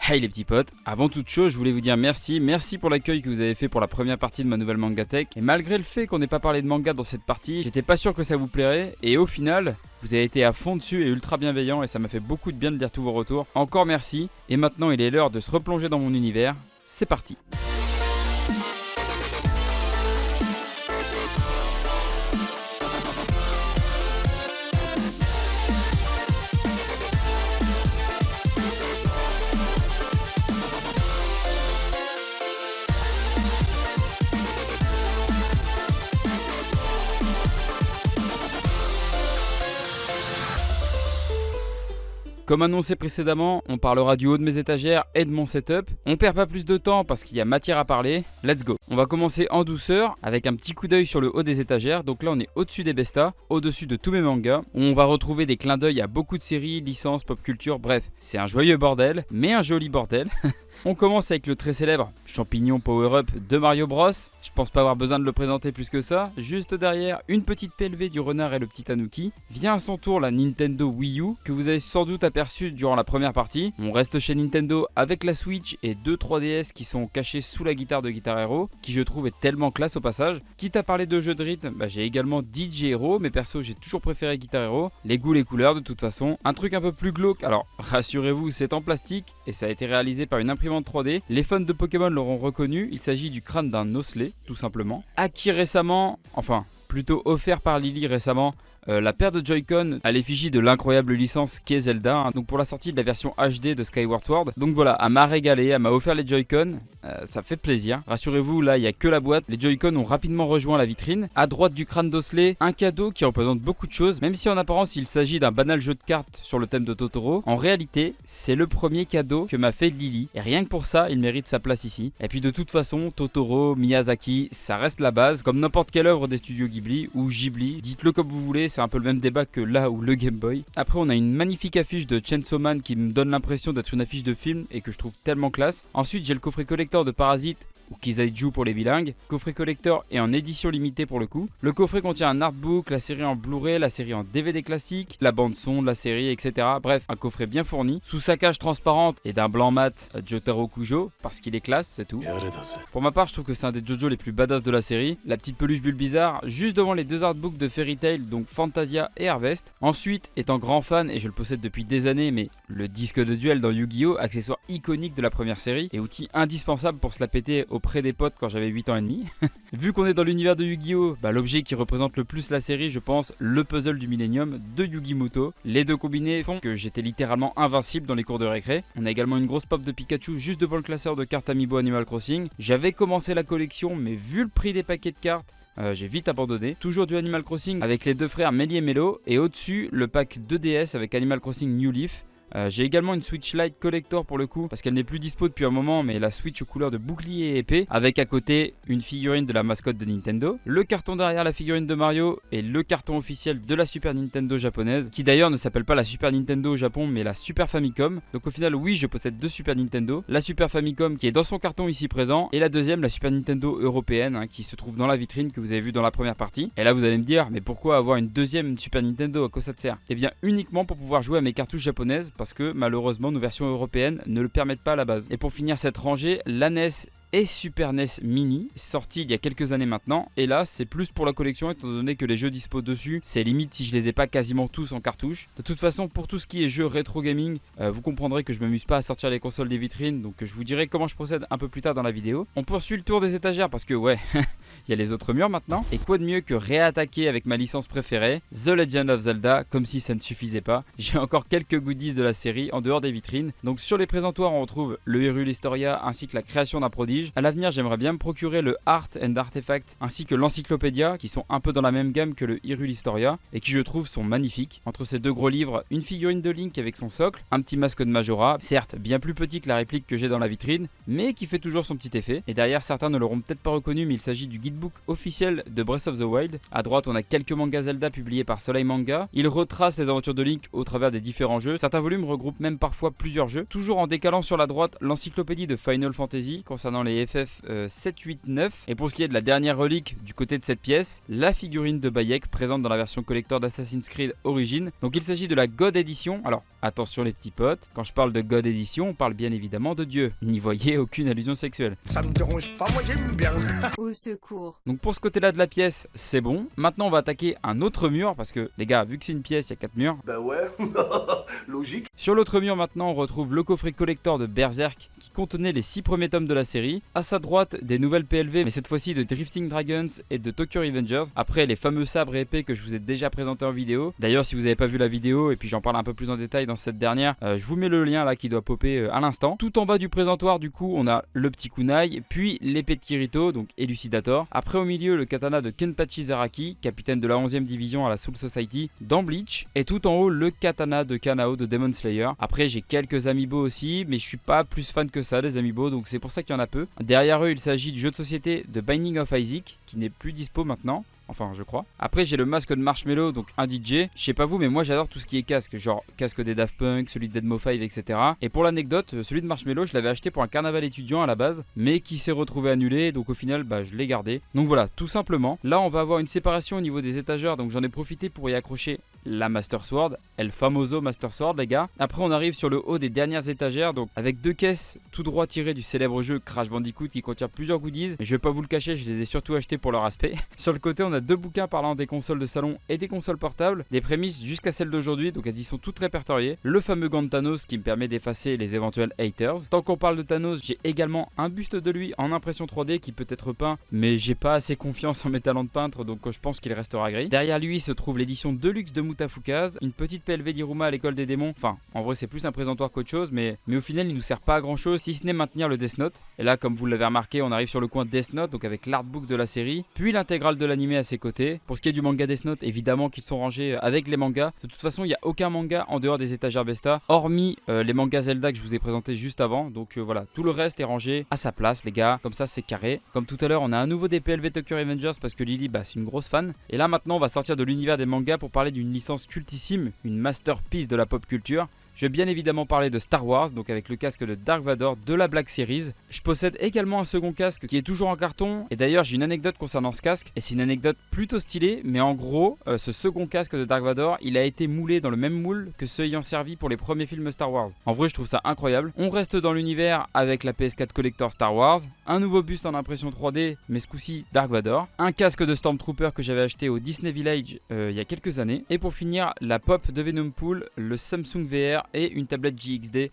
Hey les petits potes, avant toute chose je voulais vous dire merci pour l'accueil que vous avez fait pour la première partie de ma nouvelle Mangatech. Et malgré le fait qu'on n'ait pas parlé de manga dans cette partie, j'étais pas sûr que ça vous plairait. Et au final, vous avez été à fond dessus et ultra bienveillant et ça m'a fait beaucoup de bien de lire tous vos retours. Encore merci, et maintenant il est l'heure de se replonger dans mon univers. C'est parti. Comme annoncé précédemment, on parlera du haut de mes étagères et de mon setup. On perd pas plus de temps parce qu'il y a matière à parler. Let's go. On va commencer en douceur avec un petit coup d'œil sur le haut des étagères. Donc là on est au-dessus des bestas, au-dessus de tous mes mangas. On va retrouver des clins d'œil à beaucoup de séries, licences, pop culture, bref. C'est un joyeux bordel, mais un joli bordel. On commence avec le très célèbre champignon power-up de Mario Bros. Je pense pas avoir besoin de le présenter plus que ça. Juste derrière, une petite PLV du renard et le petit tanuki. Vient à son tour la Nintendo Wii U, que vous avez sans doute aperçu durant la première partie. On reste chez Nintendo avec la Switch et deux 3DS qui sont cachés sous la guitare de Guitar Hero, qui je trouve est tellement classe au passage. Quitte à parler de jeux de rythme, j'ai également DJ Hero, mais perso j'ai toujours préféré Guitar Hero. Les goûts, les couleurs de toute façon. Un truc un peu plus glauque, alors rassurez-vous, c'est en plastique et ça a été réalisé par une imprimante 3D. Les fans de Pokémon l'auront reconnu, il s'agit du crâne d'un osselet, tout simplement. Acquis récemment, enfin plutôt offert par Lily récemment, la paire de Joy-Con à l'effigie de l'incroyable licence qu'est Zelda, donc pour la sortie de la version HD de Skyward Sword. Donc voilà, elle m'a régalé, elle m'a offert les Joy-Con, ça fait plaisir. Rassurez-vous, là il n'y a que la boîte, les Joy-Con ont rapidement rejoint la vitrine. À droite du crâne d'osselet, un cadeau qui représente beaucoup de choses, même si en apparence il s'agit d'un banal jeu de cartes sur le thème de Totoro. En réalité, c'est le premier cadeau que m'a fait Lily, et rien que pour ça, il mérite sa place ici. Et puis de toute façon, Totoro, Miyazaki, ça reste la base, comme n'importe quelle œuvre des studios Ghibli ou Ghibli, dites-le comme vous voulez, c'est un peu le même débat que là ou le Game Boy. Après on a une magnifique affiche de Chainsaw Man qui me donne l'impression d'être une affiche de film et que je trouve tellement classe. Ensuite j'ai le coffret collector de Parasite ou Kizaiju pour les bilingues, coffret collector et en édition limitée pour le coup. Le coffret contient un artbook, la série en Blu-ray, la série en DVD classique, la bande son de la série, etc. Bref, un coffret bien fourni, sous sa cage transparente et d'un blanc mat Jotaro Kujo, parce qu'il est classe, c'est tout. Pour ma part, je trouve que c'est un des JoJo les plus badass de la série. La petite peluche bulle bizarre, juste devant les deux artbooks de Fairy Tail, donc Fantasia et Harvest. Ensuite, étant grand fan, et je le possède depuis des années, mais le disque de duel dans Yu-Gi-Oh!, accessoire iconique de la première série, et outil indispensable pour se la péter auprès des potes quand j'avais 8 ans et demi. Vu qu'on est dans l'univers de Yu-Gi-Oh!, l'objet qui représente le plus la série, je pense, le puzzle du Millennium de Yugi Muto. Les deux combinés font que j'étais littéralement invincible dans les cours de récré. On a également une grosse pop de Pikachu juste devant le classeur de cartes Amiibo Animal Crossing. J'avais commencé la collection, mais vu le prix des paquets de cartes, j'ai vite abandonné. Toujours du Animal Crossing avec les deux frères Melly et Melo, et au-dessus le pack 2DS avec Animal Crossing New Leaf. J'ai également une Switch Lite Collector pour le coup, parce qu'elle n'est plus dispo depuis un moment, mais la Switch aux couleurs de bouclier et épée, avec à côté une figurine de la mascotte de Nintendo, le carton derrière la figurine de Mario et le carton officiel de la Super Nintendo japonaise, qui d'ailleurs ne s'appelle pas la Super Nintendo au Japon, mais la Super Famicom. Donc au final, oui, je possède deux Super Nintendo, la Super Famicom qui est dans son carton ici présent, et la deuxième, la Super Nintendo européenne, qui se trouve dans la vitrine que vous avez vu dans la première partie. Et là vous allez me dire, mais pourquoi avoir une deuxième Super Nintendo, à quoi ça te sert? Eh bien uniquement pour pouvoir jouer à mes cartouches japonaises, parce que malheureusement nos versions européennes ne le permettent pas à la base. Et pour finir cette rangée, la NES et Super NES Mini, sorti il y a quelques années maintenant, et là c'est plus pour la collection étant donné que les jeux dispo dessus, c'est limite si je les ai pas quasiment tous en cartouche. De toute façon, pour tout ce qui est jeux rétro gaming, vous comprendrez que je m'amuse pas à sortir les consoles des vitrines, donc je vous dirai comment je procède un peu plus tard dans la vidéo. On poursuit le tour des étagères parce que ouais, il y a les autres murs maintenant, et quoi de mieux que réattaquer avec ma licence préférée, The Legend of Zelda, comme si ça ne suffisait pas. J'ai encore quelques goodies de la série en dehors des vitrines. Donc sur les présentoirs on retrouve le Hyrule Historia ainsi que la création d'un prodige. À l'avenir j'aimerais bien me procurer le Art and Artifact ainsi que l'Encyclopédia, qui sont un peu dans la même gamme que le Hyrule Historia et qui je trouve sont magnifiques. Entre ces deux gros livres, une figurine de Link avec son socle, un petit masque de Majora, certes bien plus petit que la réplique que j'ai dans la vitrine, mais qui fait toujours son petit effet. Et derrière, certains ne l'auront peut-être pas reconnu, mais il s'agit du guidebook officiel de Breath of the Wild. À droite, on a quelques mangas Zelda publiés par Soleil Manga. Il retrace les aventures de Link au travers des différents jeux. Certains volumes regroupent même parfois plusieurs jeux. Toujours en décalant sur la droite, l'encyclopédie de Final Fantasy concernant les FF 7, 8, 9. Et pour ce qui est de la dernière relique du côté de cette pièce, la figurine de Bayek présente dans la version collector d'Assassin's Creed Origins. Donc il s'agit de la God Edition. Alors attention les petits potes, quand je parle de God Edition, on parle bien évidemment de Dieu. N'y voyez aucune allusion sexuelle. Ça me dérange pas, moi j'aime bien. Au secours. Donc pour ce côté-là de la pièce, c'est bon. Maintenant on va attaquer un autre mur parce que les gars, vu que c'est une pièce, il y a 4 murs. Bah ouais, logique. Sur l'autre mur maintenant, on retrouve le coffret collector de Berserk qui contenait les 6 premiers tomes de la série. À sa droite, des nouvelles PLV, mais cette fois-ci de Drifting Dragons et de Tokyo Revengers. Après les fameux sabres et épées que je vous ai déjà présentés en vidéo. D'ailleurs, si vous n'avez pas vu la vidéo et puis j'en parle un peu plus en détail dans cette dernière, je vous mets le lien là qui doit popper à l'instant. Tout en bas du présentoir, du coup, on a le petit kunai, puis l'épée de Kirito, donc Elucidator. Après au milieu, le katana de Kenpachi Zaraki, capitaine de la 11e division à la Soul Society dans Bleach. Et tout en haut, le katana de Kanao de Demon Slayer. Après, j'ai quelques amiibo aussi, mais je suis pas plus fan que ça des amiibo, donc c'est pour ça qu'il y en a peu. Derrière eux, il s'agit du jeu de société de Binding of Isaac, qui n'est plus dispo maintenant. Enfin, je crois. Après, j'ai le masque de Marshmello, donc un DJ. Je sais pas vous, mais moi j'adore tout ce qui est casque. Genre casque des Daft Punk, celui de Deadmo 5, etc. Et pour l'anecdote, celui de Marshmello, je l'avais acheté pour un carnaval étudiant à la base, mais qui s'est retrouvé annulé. Donc au final, je l'ai gardé. Donc voilà, tout simplement. Là, on va avoir une séparation au niveau des étagères. Donc j'en ai profité pour y accrocher la Master Sword, El Famoso Master Sword, les gars. Après, on arrive sur le haut des dernières étagères, donc avec 2 caisses tout droit tirées du célèbre jeu Crash Bandicoot qui contient plusieurs goodies. Mais je vais pas vous le cacher, je les ai surtout achetés pour leur aspect. Sur le côté, on a 2 bouquins parlant des consoles de salon et des consoles portables, des prémices jusqu'à celles d'aujourd'hui, donc elles y sont toutes répertoriées. Le fameux gant de Thanos qui me permet d'effacer les éventuels haters. Tant qu'on parle de Thanos, j'ai également un buste de lui en impression 3D qui peut être peint, mais j'ai pas assez confiance en mes talents de peintre, donc je pense qu'il restera gris. Derrière lui se trouve l'édition Deluxe de Mutafukaz, une petite PLV d'Iruma à l'école des démons. Enfin, en vrai c'est plus un présentoir qu'autre chose, mais au final il nous sert pas à grand chose si ce n'est maintenir le Death Note. Et là, comme vous l'avez remarqué, on arrive sur le coin Death Note, donc avec l'artbook de la série, puis l'intégrale de l'animé à ses côtés. Pour ce qui est du manga Death Note, évidemment qu'ils sont rangés avec les mangas. De toute façon, il n'y a aucun manga en dehors des étagères Besta, hormis les mangas Zelda que je vous ai présentés juste avant. Donc voilà, tout le reste est rangé à sa place, les gars. Comme ça, c'est carré. Comme tout à l'heure, on a à nouveau des PLV Tokyo Revengers parce que Lily, c'est une grosse fan. Et là, maintenant, on va sortir de l'univers des mangas pour parler d'une licence cultissime, une masterpiece de la pop culture. Je vais bien évidemment parler de Star Wars, donc avec le casque de Dark Vador de la Black Series. Je possède également un second casque qui est toujours en carton. Et d'ailleurs, j'ai une anecdote concernant ce casque. Et c'est une anecdote plutôt stylée. Mais en gros, ce second casque de Dark Vador, il a été moulé dans le même moule que ceux ayant servi pour les premiers films Star Wars. En vrai, je trouve ça incroyable. On reste dans l'univers avec la PS4 Collector Star Wars. Un nouveau buste en impression 3D, mais ce coup-ci Dark Vador. Un casque de Stormtrooper que j'avais acheté au Disney Village il y a quelques années. Et pour finir, la pop de Venom Pool, le Samsung VR et une tablette JXD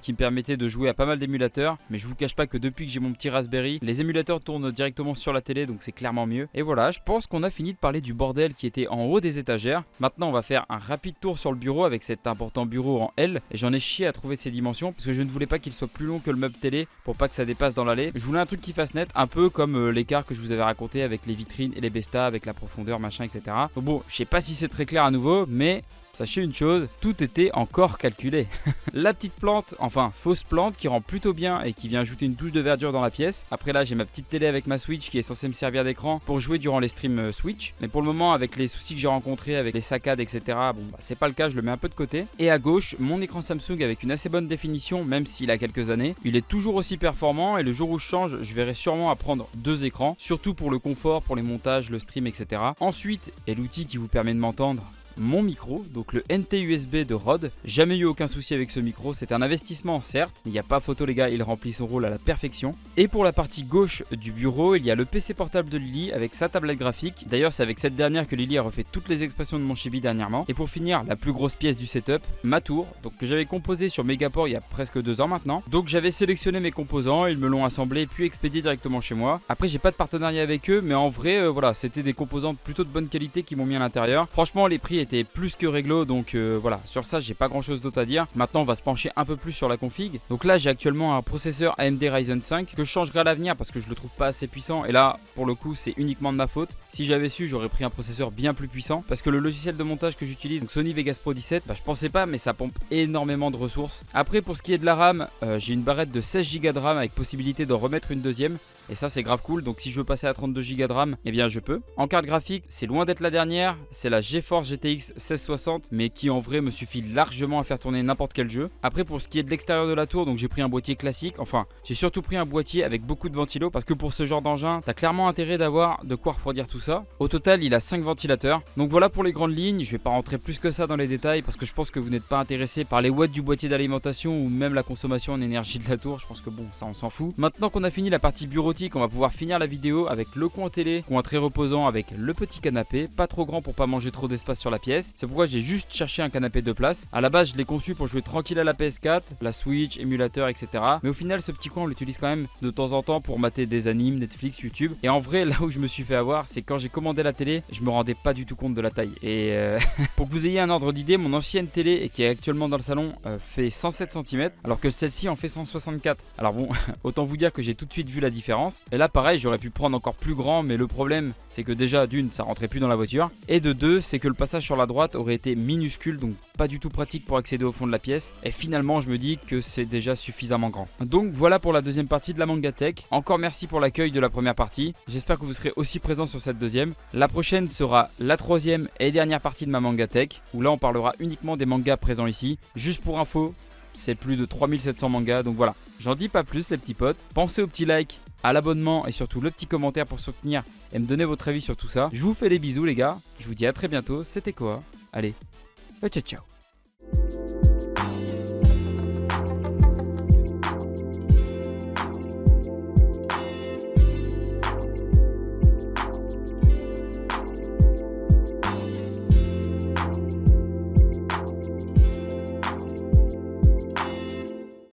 qui me permettait de jouer à pas mal d'émulateurs. Mais je vous cache pas que depuis que j'ai mon petit Raspberry, les émulateurs tournent directement sur la télé, donc c'est clairement mieux. Et voilà, je pense qu'on a fini de parler du bordel qui était en haut des étagères. Maintenant, on va faire un rapide tour sur le bureau avec cet important bureau en L. Et j'en ai chié à trouver ses dimensions parce que je ne voulais pas qu'il soit plus long que le meuble télé pour pas que ça dépasse dans l'allée. Je voulais un truc qui fasse net, un peu comme l'écart que je vous avais raconté avec les vitrines et les Besta, avec la profondeur, machin, etc. Donc bon, je sais pas si c'est très clair à nouveau, mais sachez une chose, tout était encore calculé. La petite plante, enfin fausse plante qui rend plutôt bien et qui vient ajouter une touche de verdure dans la pièce. Après là, j'ai ma petite télé avec ma Switch qui est censée me servir d'écran pour jouer durant les streams Switch. Mais pour le moment, avec les soucis que j'ai rencontrés, avec les saccades, etc., c'est pas le cas, je le mets un peu de côté. Et à gauche, mon écran Samsung avec une assez bonne définition, même s'il a quelques années. Il est toujours aussi performant et le jour où je change, je verrai sûrement à prendre 2 écrans, surtout pour le confort, pour les montages, le stream, etc. Ensuite, et l'outil qui vous permet de m'entendre, mon micro, donc le NT USB de Rode. Jamais eu aucun souci avec ce micro, c'est un investissement certes, il n'y a pas photo les gars, il remplit son rôle à la perfection. Et pour la partie gauche du bureau, il y a le PC portable de Lily avec sa tablette graphique. D'ailleurs c'est avec cette dernière que Lily a refait toutes les expressions de mon chibi dernièrement. Et pour finir, la plus grosse pièce du setup, ma tour, donc que j'avais composée sur Megaport il y a presque 2 ans maintenant. Donc j'avais sélectionné mes composants, ils me l'ont assemblé puis expédié directement chez moi. Après j'ai pas de partenariat avec eux, mais en vrai voilà, c'était des composants plutôt de bonne qualité qui m'ont mis à l'intérieur. Franchement les prix était plus que réglo, donc voilà, sur ça j'ai pas grand chose d'autre à dire. Maintenant on va se pencher un peu plus sur la config. Donc là j'ai actuellement un processeur AMD Ryzen 5 que je changerai à l'avenir parce que je le trouve pas assez puissant, et là pour le coup c'est uniquement de ma faute. Si j'avais su, j'aurais pris un processeur bien plus puissant parce que le logiciel de montage que j'utilise, donc Sony Vegas Pro 17, je pensais pas, mais ça pompe énormément de ressources. Après pour ce qui est de la RAM, j'ai une barrette de 16 Go de RAM avec possibilité d'en remettre une deuxième. Et ça c'est grave cool, donc si je veux passer à 32 Go de RAM, eh bien je peux. En carte graphique, c'est loin d'être la dernière, c'est la GeForce GTX 1660, mais qui en vrai me suffit largement à faire tourner n'importe quel jeu. Après pour ce qui est de l'extérieur de la tour, donc j'ai pris un boîtier classique, enfin j'ai surtout pris un boîtier avec beaucoup de ventilo, parce que pour ce genre d'engin, t'as clairement intérêt d'avoir de quoi refroidir tout ça. Au total il a 5 ventilateurs, donc voilà pour les grandes lignes. Je vais pas rentrer plus que ça dans les détails, parce que je pense que vous n'êtes pas intéressé par les watts du boîtier d'alimentation, ou même la consommation en énergie de la tour. Je pense que bon, ça on s'en fout. Maintenant qu'on a fini la partie bureautique, on va pouvoir finir la vidéo avec le coin télé, coin très reposant avec le petit canapé, pas trop grand pour pas manger trop d'espace sur la pièce. C'est pourquoi j'ai juste cherché un canapé de place. À la base je l'ai conçu pour jouer tranquille à la PS4, la Switch, émulateur, etc. Mais au final ce petit coin on l'utilise quand même de temps en temps pour mater des animes, Netflix, YouTube. Et en vrai là où je me suis fait avoir, c'est quand j'ai commandé la télé, je me rendais pas du tout compte de la taille. Et pour que vous ayez un ordre d'idée, mon ancienne télé, et qui est actuellement dans le salon, fait 107 cm, alors que celle-ci en fait 164. Alors bon, autant vous dire que j'ai tout de suite vu la différence. Et là pareil, j'aurais pu prendre encore plus grand, mais le problème c'est que déjà d'une, ça rentrait plus dans la voiture, et de deux, c'est que le passage sur la droite aurait été minuscule, donc pas du tout pratique pour accéder au fond de la pièce. Et finalement je me dis que c'est déjà suffisamment grand. Donc voilà pour la deuxième partie de la Manga Tech. Encore merci pour l'accueil de la première partie, j'espère que vous serez aussi présents sur cette deuxième. La prochaine sera la troisième et dernière partie de ma Manga Tech, où là on parlera uniquement des mangas présents ici. Juste pour info, c'est plus de 3700 mangas, donc voilà, j'en dis pas plus les petits potes. Pensez au petit like, à l'abonnement et surtout le petit commentaire pour soutenir et me donner votre avis sur tout ça. Je vous fais des bisous les gars, je vous dis à très bientôt, c'était Koa. Allez, ciao ciao.